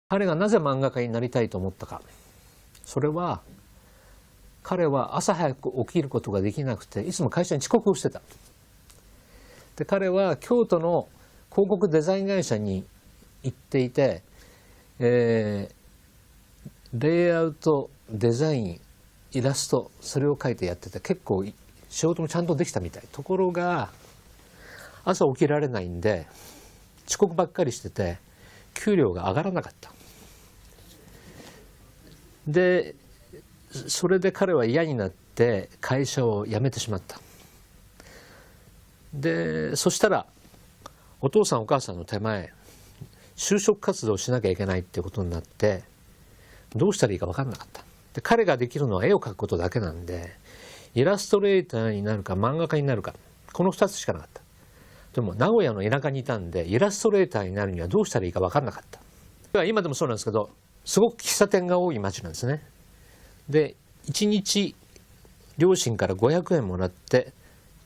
彼がなぜ漫画家になりたいと思ったか。それは彼は朝早く起きることができなくていつも会社に遅刻をしてた。で彼は京都の広告デザイン会社に行っていて、レイアウト、デザイン、イラスト、それを描いてやってて結構仕事もちゃんとできたみたい。ところが朝起きられないんで遅刻ばっかりしてて給料が上がらなかった。でそれで彼は嫌になって会社を辞めてしまった。でそしたらお父さんお母さんの手前就職活動をしなきゃいけないっていうことになってどうしたらいいか分かんなかった。で彼ができるのは絵を描くことだけなんでイラストレーターになるか漫画家になるかこの2つしかなかった。でも名古屋の田舎にいたんでイラストレーターになるにはどうしたらいいか分かんなかった。今でもそうなんですけどすごく喫茶店が多い町なんですね。で1日両親から500円もらって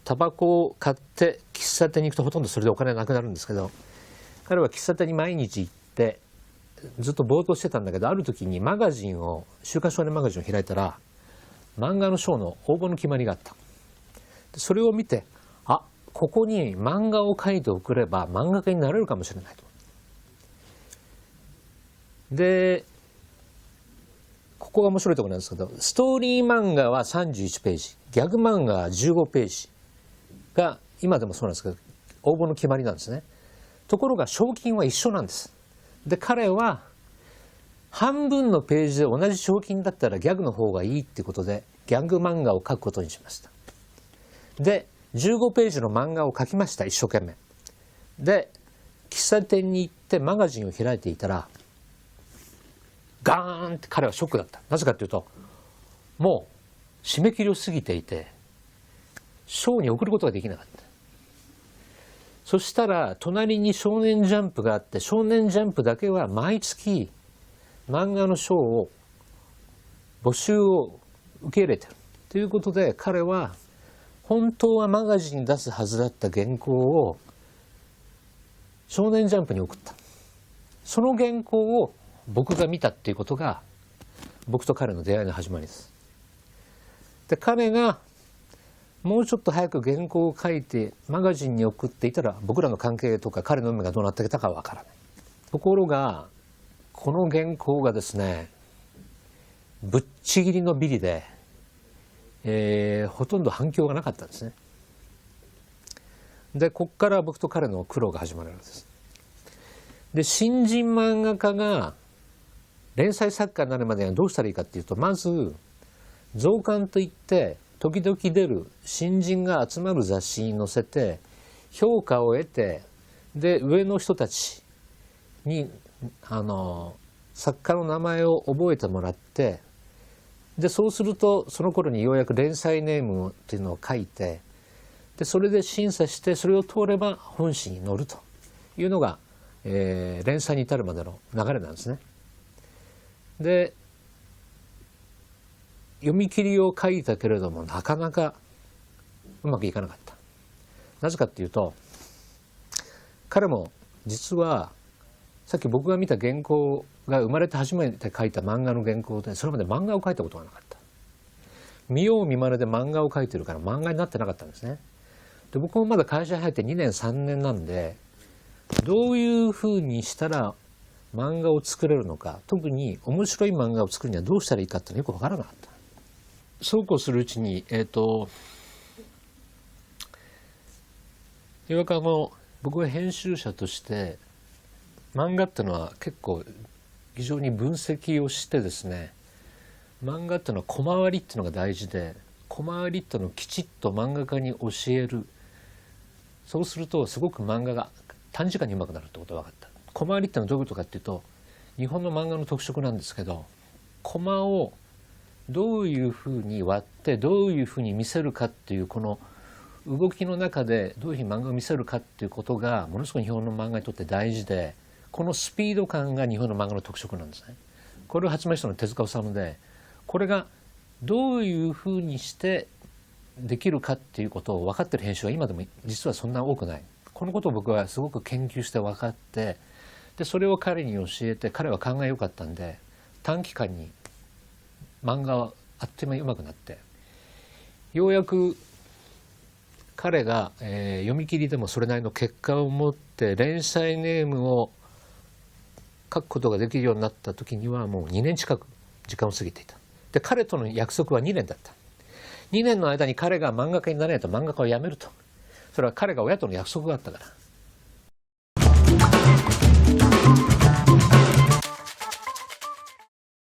タバコを買って喫茶店に行くとほとんどそれでお金なくなるんですけど彼は喫茶店に毎日行ってずっとぼーっとしてたんだけどある時にマガジンを週刊少年マガジンを開いたら漫画の賞の応募の決まりがあった。でそれを見てここに漫画を描いて送れば漫画家になれるかもしれないと。でここが面白いところなんですけどストーリー漫画は31ページギャグ漫画は15ページが今でもそうなんですけど応募の決まりなんですね。ところが賞金は一緒なんです。で彼は半分のページで同じ賞金だったらギャグの方がいいっていうことでギャグ漫画を描くことにしました。で15ページの漫画を描きました。一生懸命で喫茶店に行ってマガジンを開いていたらガーンって彼はショックだった。なぜかというともう締め切りを過ぎていて賞に送ることができなかった。そしたら隣に少年ジャンプがあって少年ジャンプだけは毎月漫画の賞を募集を受け入れてるということで彼は本当はマガジンに出すはずだった原稿を少年ジャンプに送った。その原稿を僕が見たっていうことが僕と彼の出会いの始まりです。で彼がもうちょっと早く原稿を書いてマガジンに送っていたら僕らの関係とか彼の運命がどうなっていたかは分からない。ところがこの原稿がですねぶっちぎりのビリで、ほとんど反響がなかったんですね。でここから僕と彼の苦労が始まるわけです。で新人漫画家が連載作家になるまでにはどうしたらいいかっていうとまず増刊といって時々出る新人が集まる雑誌に載せて評価を得てで上の人たちに作家の名前を覚えてもらってでそうするとその頃にようやく連載ネームっていうのを書いてでそれで審査してそれを通れば本誌に載るというのが、連載に至るまでの流れなんですね。で読み切りを書いたけれどもなかなかうまくいかなかった。なぜかっていうと彼も実はさっき僕が見た原稿が生まれて初めて書いた漫画の原稿でそれまで漫画を描いたことがなかった。見よう見まねで漫画を描いてるから漫画になってなかったんですね。で僕もまだ会社に入って2年3年なんでどういうふうにしたら漫画を作れるのか特に面白い漫画を作るにはどうしたらいいかっていうのはよく分からなかった。そうこうするうちにようやく僕は編集者として漫画っていうのは結構非常に分析をしてですね漫画っていうのは小回りっていうのが大事で小回りっていうのをきちっと漫画家に教える。そうするとすごく漫画が短時間にうまくなるってことが分かった。小回りっていうのはどういうことかっていうと日本の漫画の特色なんですけどコマをどういうふうに割ってどういうふうに見せるかっていうこの動きの中でどういうふうに漫画を見せるかっていうことがものすごい日本の漫画にとって大事でこのスピード感が日本の漫画の特色なんですね。これを発明したのは手塚治虫でこれがどういうふうにしてできるかっていうことを分かってる編集は今でも実はそんな多くない。このことを僕はすごく研究して分かってでそれを彼に教えて、彼は勘が良かったんで短期間に漫画はあっという間に上手くなって、ようやく彼が、読み切りでもそれなりの結果を持って連載ネームを書くことができるようになった時にはもう2年近く時間を過ぎていた。で彼との約束は2年だった。2年の間に彼が漫画家にならないと漫画家を辞めると。それは彼が親との約束があったから。